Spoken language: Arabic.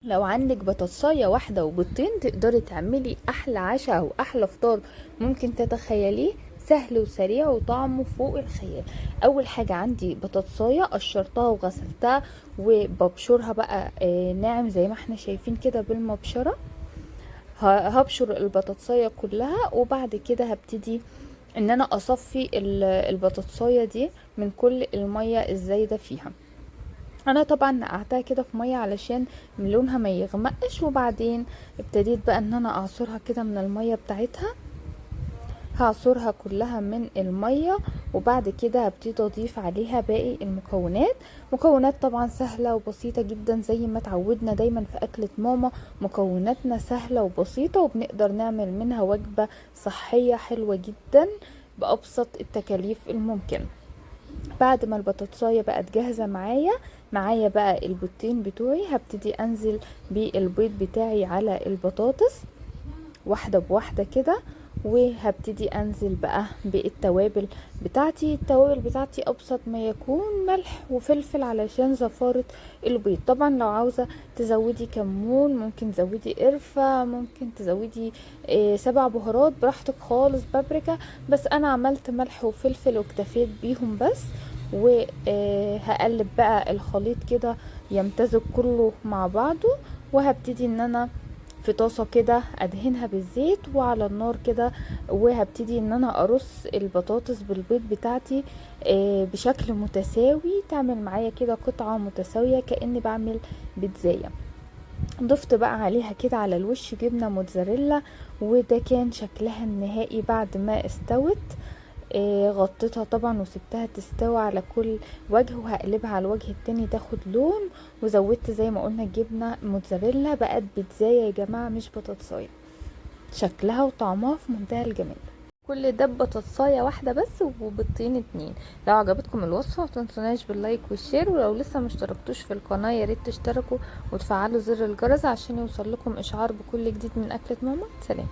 لو عندك بطاطساية واحدة وبيضتين تقدري تعملي احلى عشاء او احلى فطار ممكن تتخيليه، سهل وسريع وطعمه فوق الخيال. اول حاجة عندي بطاطساية قشرتها وغسلتها وببشرها بقى ناعم زي ما احنا شايفين كده بالمبشرة. هبشر البطاطساية كلها وبعد كده هبتدي ان انا اصفي البطاطساية دي من كل المية الزايدة فيها. انا طبعا نقعتها كده في ميه علشان من لونها ما يغمقش، وبعدين ابتديت بقى ان انا اعصرها كده من الميه بتاعتها. هعصرها كلها من الميه وبعد كده هبتدي اضيف عليها باقي المكونات. مكونات طبعا سهله وبسيطه جدا زي ما اتعودنا دايما في اكله ماما، مكوناتنا سهله وبسيطه وبنقدر نعمل منها وجبه صحيه حلوه جدا بابسط التكاليف الممكنه. بعد ما البطاطساية بقت جاهزة معايا بقى البيضتين بتوعي، هبتدي انزل بالبيض بتاعي على البطاطس واحدة بواحدة كده، وهبتدي انزل بقى بالتوابل بتاعتي. التوابل بتاعتي ابسط ما يكون، ملح وفلفل علشان زفارة البيض. طبعا لو عاوزة تزودي كمون ممكن تزودي قرفة، ممكن تزودي 7 بهارات براحتك خالص، بابريكا، بس انا عملت ملح وفلفل واكتفيت بيهم بس. وهقلب بقى الخليط كده يمتزج كله مع بعضه، وهبتدي ان انا في طاسة كده ادهنها بالزيت وعلى النار كده، وهبتدي ان انا ارص البطاطس بالبيض بتاعتي بشكل متساوي، تعمل معايا كده قطعة متساوية كأني بعمل بيتزاية. ضفت بقى عليها كده على الوش جبنة موتزاريلا، وده كان شكلها النهائي بعد ما استوت. غطيتها طبعا وسبتها تستوي على كل وجه، وهقلبها على الوجه التاني تاخد لون، وزودت زي ما قلنا جبنة موتزاريلا. بقت بيتزاية يا جماعة مش بطاطساية، شكلها وطعمها في منتهى الجمال. كل ده ببطاطساية واحدة بس وبيضتين 2. لو عجبتكم الوصفة متنسوناش باللايك والشير، ولو لسه مشتركتوش في القناة ياريت تشتركوا وتفعلوا زر الجرس عشان يوصل لكم اشعار بكل جديد من اكلة ماما. سلام.